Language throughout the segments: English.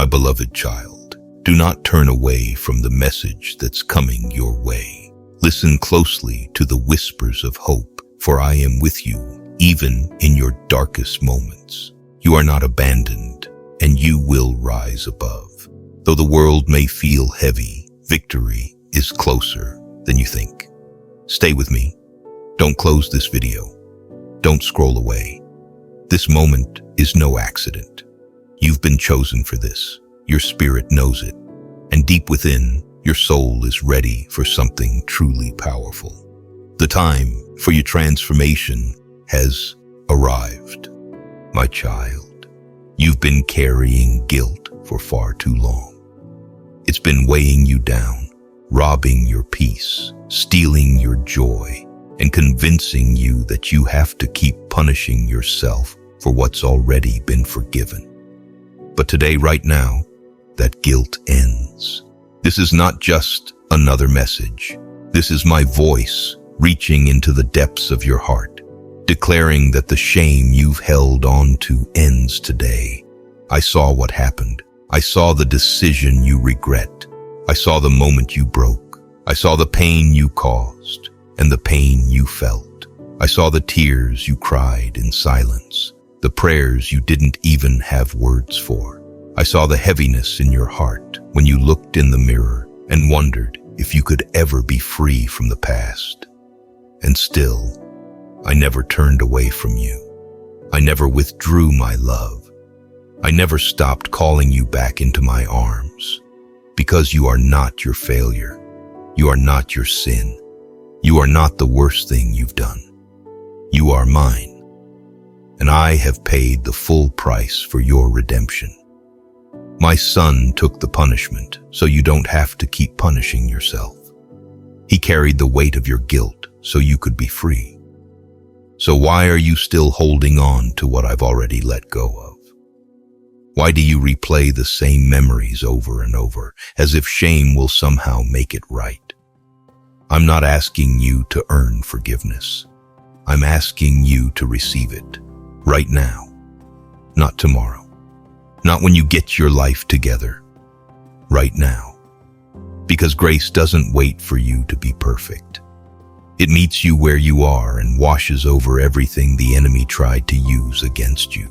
My beloved child, do not turn away from the message that's coming your way. Listen closely to the whispers of hope, for I am with you, even in your darkest moments. You are not abandoned, and you will rise above. Though the world may feel heavy, victory is closer than you think. Stay with me. Don't close this video. Don't scroll away. This moment is no accident. You've been chosen for this. Your spirit knows it. And deep within, your soul is ready for something truly powerful. The time for your transformation has arrived. My child, you've been carrying guilt for far too long. It's been weighing you down, robbing your peace, stealing your joy, and convincing you that you have to keep punishing yourself for what's already been forgiven. But today, right now, that guilt ends. This is not just another message. This is my voice reaching into the depths of your heart, declaring that the shame you've held on to ends today. I saw what happened. I saw the decision you regret. I saw the moment you broke. I saw the pain you caused and the pain you felt. I saw the tears you cried in silence, the prayers you didn't even have words for. I saw the heaviness in your heart when you looked in the mirror and wondered if you could ever be free from the past. And still, I never turned away from you. I never withdrew my love. I never stopped calling you back into my arms. Because you are not your failure. You are not your sin. You are not the worst thing you've done. You are mine. And I have paid the full price for your redemption. My son took the punishment, so you don't have to keep punishing yourself. He carried the weight of your guilt, so you could be free. So why are you still holding on to what I've already let go of? Why do you replay the same memories over and over, as if shame will somehow make it right? I'm not asking you to earn forgiveness. I'm asking you to receive it. Right now, not tomorrow, not when you get your life together, right now. Because grace doesn't wait for you to be perfect. It meets you where you are and washes over everything the enemy tried to use against you.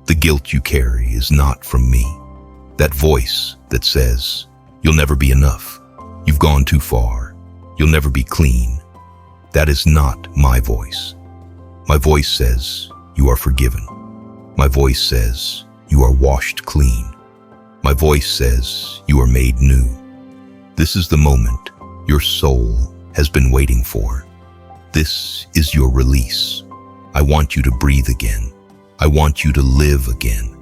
The guilt you carry is not from me. That voice that says, you'll never be enough, you've gone too far, you'll never be clean, that is not my voice. My voice says, you are forgiven. My voice says, you are washed clean. My voice says, you are made new. This is the moment your soul has been waiting for. This is your release. I want you to breathe again. I want you to live again.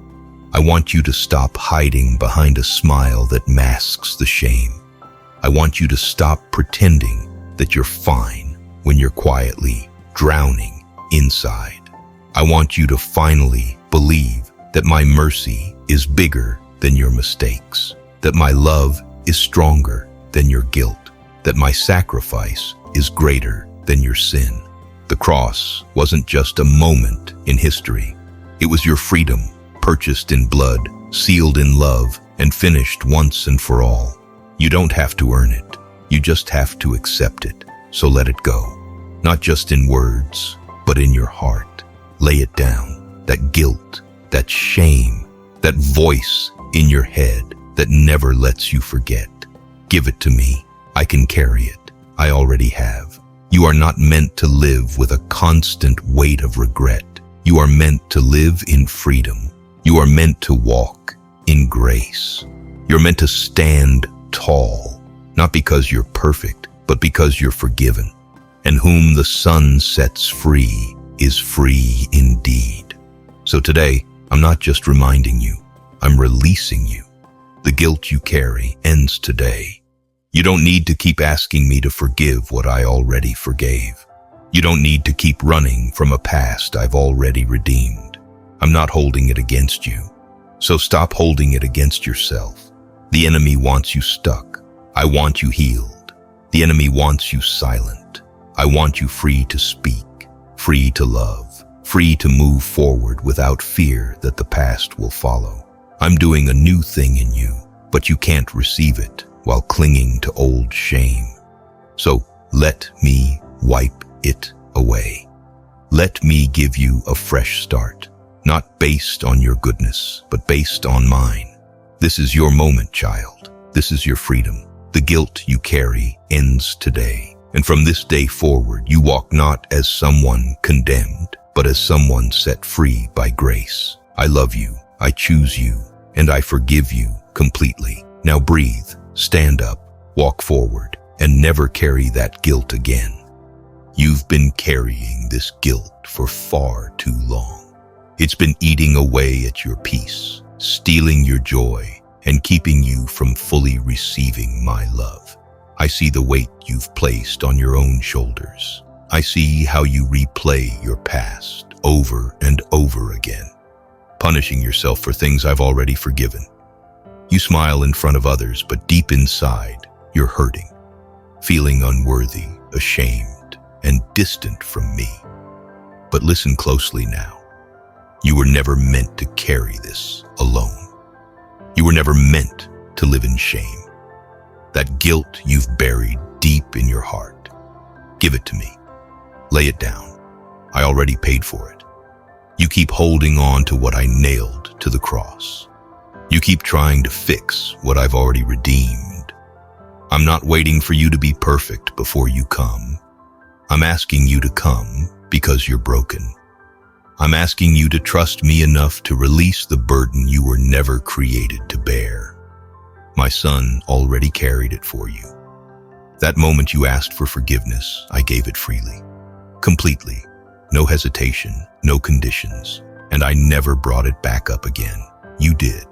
I want you to stop hiding behind a smile that masks the shame. I want you to stop pretending that you're fine when you're quietly drowning inside. I want you to finally believe that my mercy is bigger than your mistakes, that my love is stronger than your guilt, that my sacrifice is greater than your sin. The cross wasn't just a moment in history. It was your freedom, purchased in blood, sealed in love, and finished once and for all. You don't have to earn it. You just have to accept it. So let it go. Not just in words, but in your heart. Lay it down. That guilt, that shame, that voice in your head that never lets you forget. Give it to me. I can carry it. I already have. You are not meant to live with a constant weight of regret. You are meant to live in freedom. You are meant to walk in grace. You're meant to stand tall, not because you're perfect, but because you're forgiven. And whom the Son sets free is free indeed. So today, I'm not just reminding you, I'm releasing you. The guilt you carry ends today. You don't need to keep asking me to forgive what I already forgave. You don't need to keep running from a past I've already redeemed. I'm not holding it against you. So stop holding it against yourself. The enemy wants you stuck. I want you healed. The enemy wants you silent. I want you free to speak, free to love, free to move forward without fear that the past will follow. I'm doing a new thing in you, but you can't receive it while clinging to old shame. So let me wipe it away. Let me give you a fresh start, not based on your goodness, but based on mine. This is your moment, child. This is your freedom. The guilt you carry ends today. And from this day forward, you walk not as someone condemned, but as someone set free by grace. I love you, I choose you, and I forgive you completely. Now breathe, stand up, walk forward, and never carry that guilt again. You've been carrying this guilt for far too long. It's been eating away at your peace, stealing your joy, and keeping you from fully receiving my love. I see the weight you've placed on your own shoulders. I see how you replay your past over and over again, punishing yourself for things I've already forgiven. You smile in front of others, but deep inside, you're hurting, feeling unworthy, ashamed, and distant from me. But listen closely now. You were never meant to carry this alone. You were never meant to live in shame. That guilt you've buried deep in your heart. Give it to me. Lay it down. I already paid for it. You keep holding on to what I nailed to the cross. You keep trying to fix what I've already redeemed. I'm not waiting for you to be perfect before you come. I'm asking you to come because you're broken. I'm asking you to trust me enough to release the burden you were never created to bear. My son already carried it for you. That moment you asked for forgiveness, I gave it freely, completely, no hesitation, no conditions, and I never brought it back up again. You did.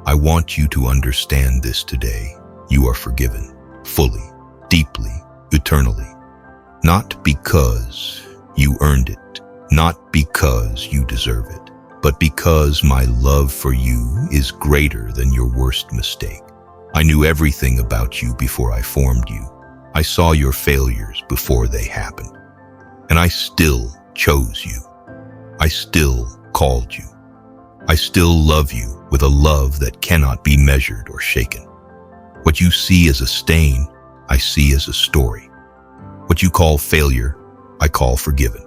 I want you to understand this today. You are forgiven, fully, deeply, eternally. Not because you earned it, not because you deserve it, but because my love for you is greater than your worst mistake. I knew everything about you before I formed you. I saw your failures before they happened. And I still chose you. I still called you. I still love you with a love that cannot be measured or shaken. What you see as a stain, I see as a story. What you call failure, I call forgiven.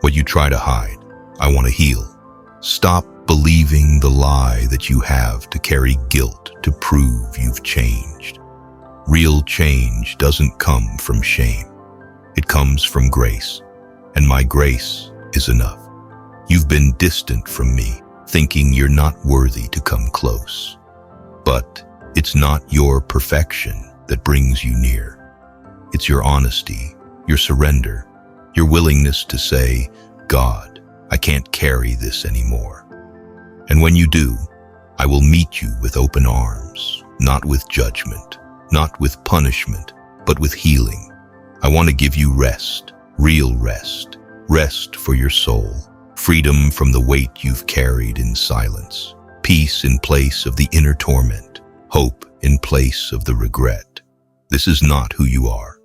What you try to hide, I want to heal. Stop believing the lie that you have to carry guilt to prove you've changed. Real change doesn't come from shame. It comes from grace, and my grace is enough. You've been distant from me, thinking you're not worthy to come close. But it's not your perfection that brings you near. It's your honesty, your surrender, your willingness to say, God, I can't carry this anymore. And when you do, I will meet you with open arms, not with judgment, not with punishment, but with healing. I want to give you rest, real rest, rest for your soul, freedom from the weight you've carried in silence, peace in place of the inner torment, hope in place of the regret. This is not who you are.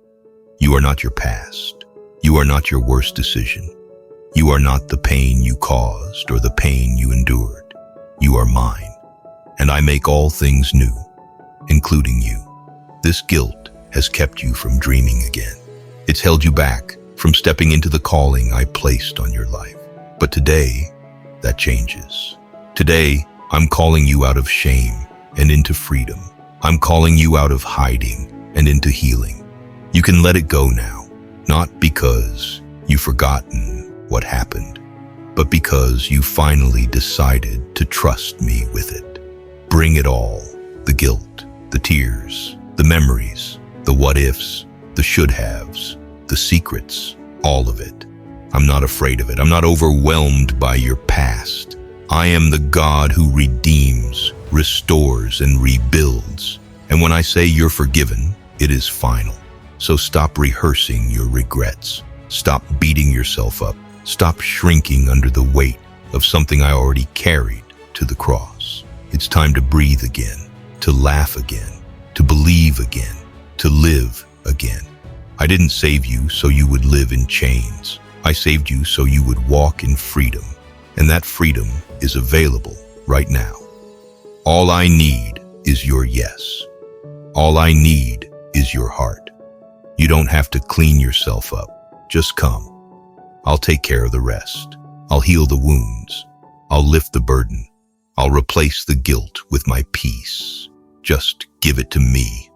You are not your past. You are not your worst decision. You are not the pain you caused or the pain you endured. You are mine, and I make all things new, including you. This guilt has kept you from dreaming again. It's held you back from stepping into the calling I placed on your life. But today, that changes. Today, I'm calling you out of shame and into freedom. I'm calling you out of hiding and into healing. You can let it go now, not because you've forgotten what happened, but because you finally decided to trust me with it. Bring it all, the guilt, the tears, the memories, the what-ifs, the should-haves, the secrets, all of it. I'm not afraid of it. I'm not overwhelmed by your past. I am the God who redeems, restores, and rebuilds. And when I say you're forgiven, it is final. So stop rehearsing your regrets. Stop beating yourself up. Stop shrinking under the weight of something I already carried to the cross. It's time to breathe again, to laugh again, to believe again, to live again. I didn't save you so you would live in chains. I saved you so you would walk in freedom. And that freedom is available right now. All I need is your yes. All I need is your heart. You don't have to clean yourself up. Just come. I'll take care of the rest. I'll heal the wounds. I'll lift the burden. I'll replace the guilt with my peace. Just give it to me.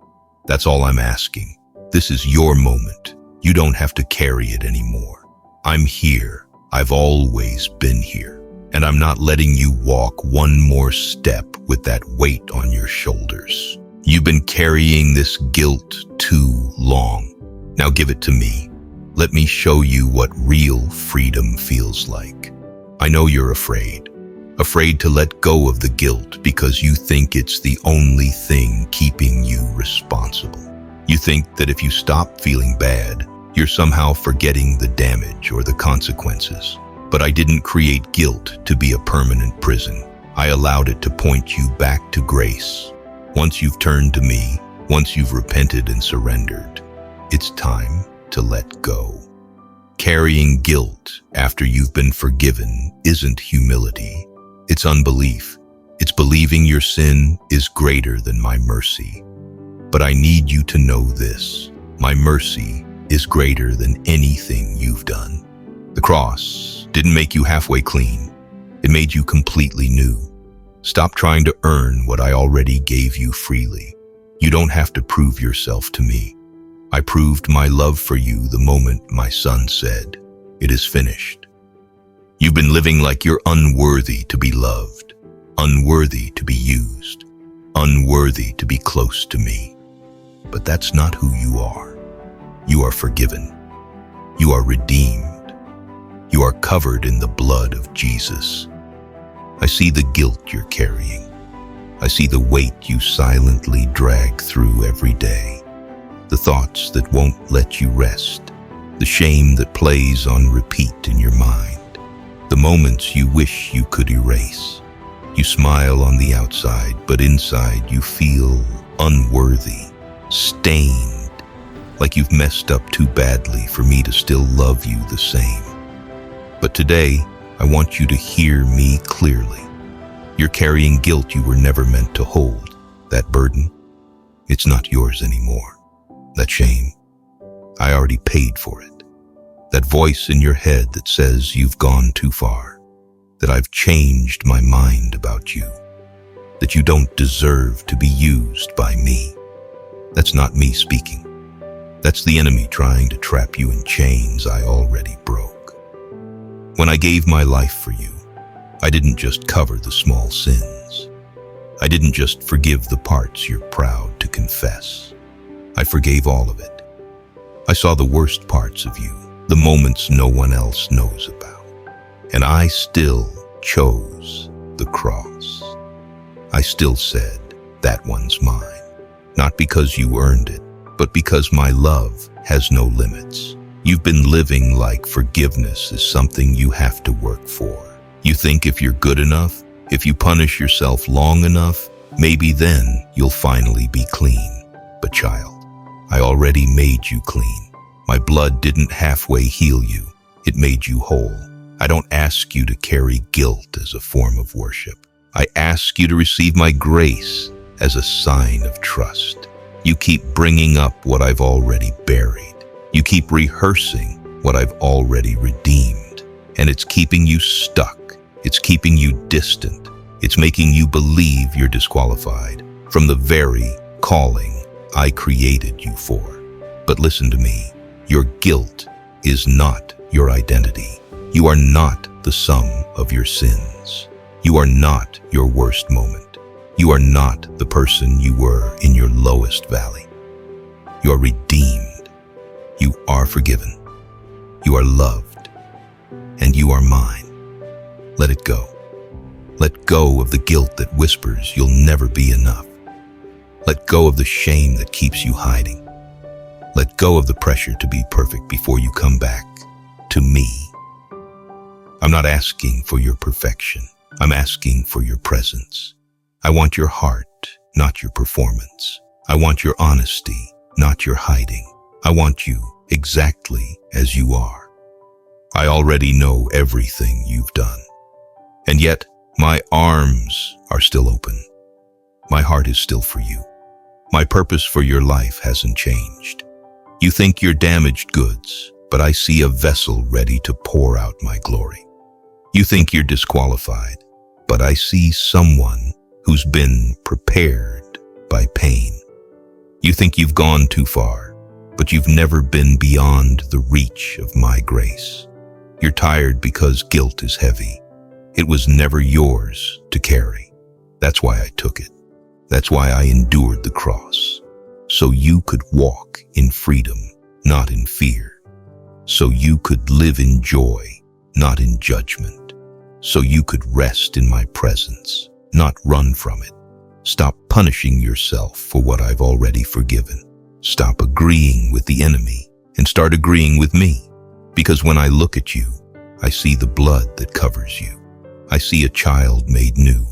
That's all I'm asking. This is your moment. You don't have to carry it anymore. I'm here. I've always been here. And I'm not letting you walk one more step with that weight on your shoulders. You've been carrying this guilt too long. Now give it to me. Let me show you what real freedom feels like. I know you're afraid to let go of the guilt because you think it's the only thing keeping you responsible. You think that if you stop feeling bad, you're somehow forgetting the damage or the consequences. But I didn't create guilt to be a permanent prison. I allowed it to point you back to grace. Once you've turned to me, once you've repented and surrendered, it's time to let go. Carrying guilt after you've been forgiven isn't humility. It's unbelief. It's believing your sin is greater than my mercy. But I need you to know this. My mercy is greater than anything you've done. The cross didn't make you halfway clean. It made you completely new. Stop trying to earn what I already gave you freely. You don't have to prove yourself to me. I proved my love for you the moment my son said, "It is finished." You've been living like you're unworthy to be loved, unworthy to be used, unworthy to be close to me. But that's not who you are. You are forgiven. You are redeemed. You are covered in the blood of Jesus. I see the guilt you're carrying. I see the weight you silently drag through every day. The thoughts that won't let you rest. The shame that plays on repeat in your mind. The moments you wish you could erase. You smile on the outside, but inside you feel unworthy, stained, like you've messed up too badly for me to still love you the same. But today, I want you to hear me clearly. You're carrying guilt you were never meant to hold. That burden, it's not yours anymore. That shame, I already paid for it. That voice in your head that says you've gone too far, that I've changed my mind about you, that you don't deserve to be used by me. That's not me speaking. That's the enemy trying to trap you in chains I already broke. When I gave my life for you, I didn't just cover the small sins. I didn't just forgive the parts you're proud to confess. I forgave all of it. I saw the worst parts of you, the moments no one else knows about. And I still chose the cross. I still said, that one's mine. Not because you earned it, but because my love has no limits. You've been living like forgiveness is something you have to work for. You think if you're good enough, if you punish yourself long enough, maybe then you'll finally be clean. But child, I already made you clean. My blood didn't halfway heal you. It made you whole. I don't ask you to carry guilt as a form of worship. I ask you to receive my grace as a sign of trust. You keep bringing up what I've already buried. You keep rehearsing what I've already redeemed. And it's keeping you stuck. It's keeping you distant. It's making you believe you're disqualified from the very calling I created you for. But listen to me. Your guilt is not your identity. You are not the sum of your sins. You are not your worst moment. You are not the person you were in your lowest valley. You are redeemed. You are forgiven. You are loved. And you are mine. Let it go. Let go of the guilt that whispers you'll never be enough. Let go of the shame that keeps you hiding. Let go of the pressure to be perfect before you come back to me. I'm not asking for your perfection. I'm asking for your presence. I want your heart, not your performance. I want your honesty, not your hiding. I want you exactly as you are. I already know everything you've done. And yet, my arms are still open. My heart is still for you. My purpose for your life hasn't changed. You think you're damaged goods, but I see a vessel ready to pour out my glory. You think you're disqualified, but I see someone who's been prepared by pain. You think you've gone too far, but you've never been beyond the reach of my grace. You're tired because guilt is heavy. It was never yours to carry. That's why I took it. That's why I endured the cross. So you could walk in freedom, not in fear. So you could live in joy, not in judgment. So you could rest in my presence, not run from it. Stop punishing yourself for what I've already forgiven. Stop agreeing with the enemy and start agreeing with me. Because when I look at you, I see the blood that covers you. I see a child made new.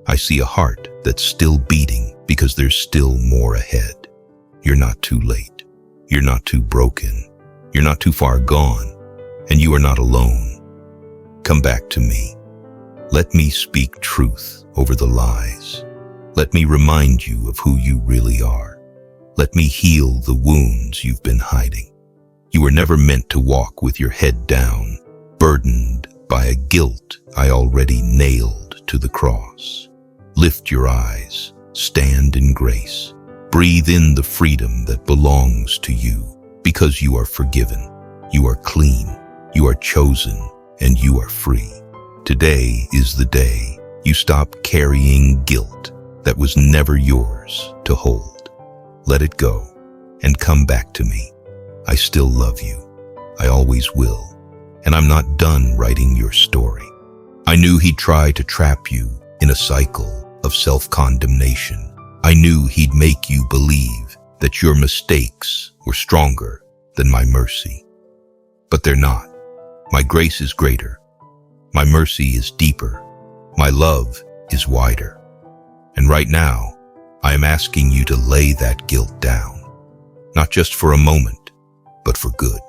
I see a heart that's still beating because there's still more ahead. You're not too late. You're not too broken. You're not too far gone. And you are not alone. Come back to me. Let me speak truth over the lies. Let me remind you of who you really are. Let me heal the wounds you've been hiding. You were never meant to walk with your head down, burdened by a guilt I already nailed to the cross. Lift your eyes, stand in grace, breathe in the freedom that belongs to you, because you are forgiven, you are clean, you are chosen, and you are free. Today is the day you stop carrying guilt that was never yours to hold. Let it go and come back to me. I still love you. I always will. And I'm not done writing your story. I knew he'd try to trap you in a cycle of self-condemnation. I knew he'd make you believe that your mistakes were stronger than my mercy. But they're not. My grace is greater. My mercy is deeper. My love is wider. And right now, I am asking you to lay that guilt down. Not just for a moment, but for good.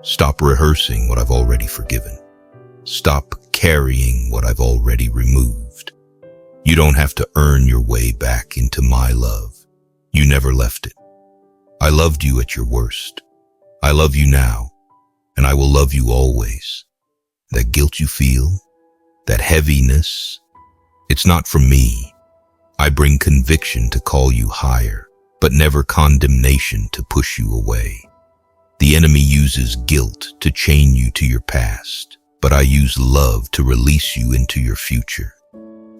Stop rehearsing what I've already forgiven. Stop carrying what I've already removed. You don't have to earn your way back into my love. You never left it. I loved you at your worst. I love you now, and I will love you always. That guilt you feel, that heaviness, it's not from me. I bring conviction to call you higher, but never condemnation to push you away. The enemy uses guilt to chain you to your past, but I use love to release you into your future.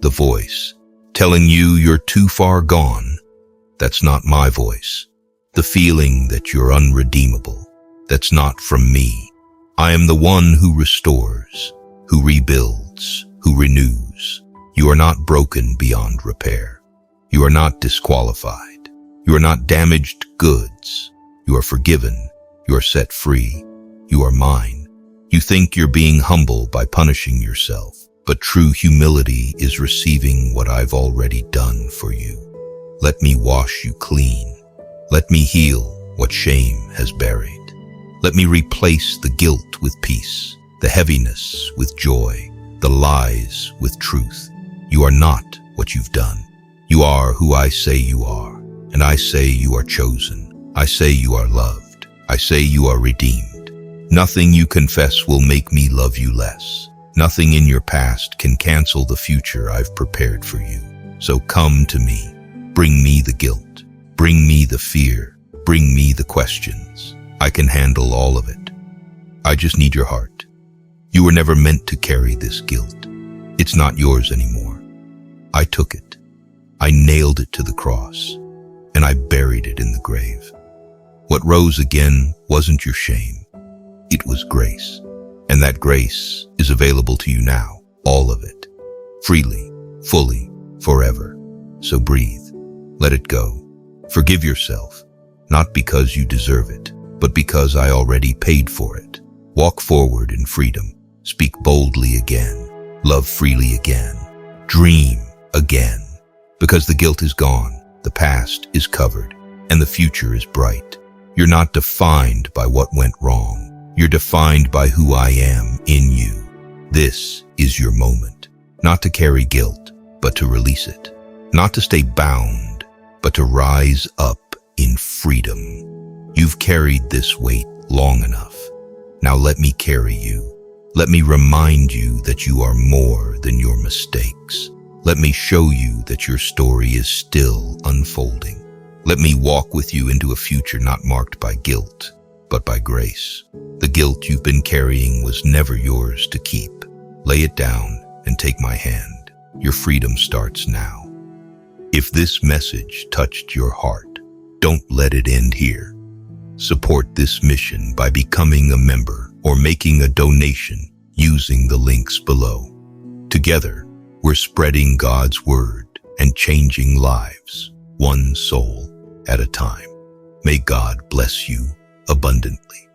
The voice telling you you're too far gone, that's not my voice. The feeling that you're unredeemable, that's not from me. I am the one who restores, who rebuilds, who renews. You are not broken beyond repair. You are not disqualified. You are not damaged goods. You are forgiven. You are set free. You are mine. You think you're being humble by punishing yourself, but true humility is receiving what I've already done for you. Let me wash you clean. Let me heal what shame has buried. Let me replace the guilt with peace, the heaviness with joy, the lies with truth. You are not what you've done. You are who I say you are, and I say you are chosen. I say you are loved. I say you are redeemed. Nothing you confess will make me love you less. Nothing in your past can cancel the future I've prepared for you. So come to me. Bring me the guilt. Bring me the fear. Bring me the questions. I can handle all of it. I just need your heart. You were never meant to carry this guilt. It's not yours anymore. I took it. I nailed it to the cross, and I buried it in the grave. What rose again wasn't your shame. It was grace. And that grace is available to you now, all of it. Freely, fully, forever. So breathe. Let it go. Forgive yourself, not because you deserve it, but because I already paid for it. Walk forward in freedom. Speak boldly again. Love freely again. Dream again. Because the guilt is gone, the past is covered, and the future is bright. You're not defined by what went wrong. You're defined by who I am in you. This is your moment, not to carry guilt, but to release it. not to stay bound, but to rise up in freedom. You've carried this weight long enough. Now let me carry you. Let me remind you that you are more than your mistakes. Let me show you that your story is still unfolding. Let me walk with you into a future not marked by guilt, but by grace. The guilt you've been carrying was never yours to keep. Lay it down and take my hand. Your freedom starts now. If this message touched your heart, don't let it end here. Support this mission by becoming a member or making a donation using the links below. Together, we're spreading God's word and changing lives, one soul at a time. May God bless you abundantly.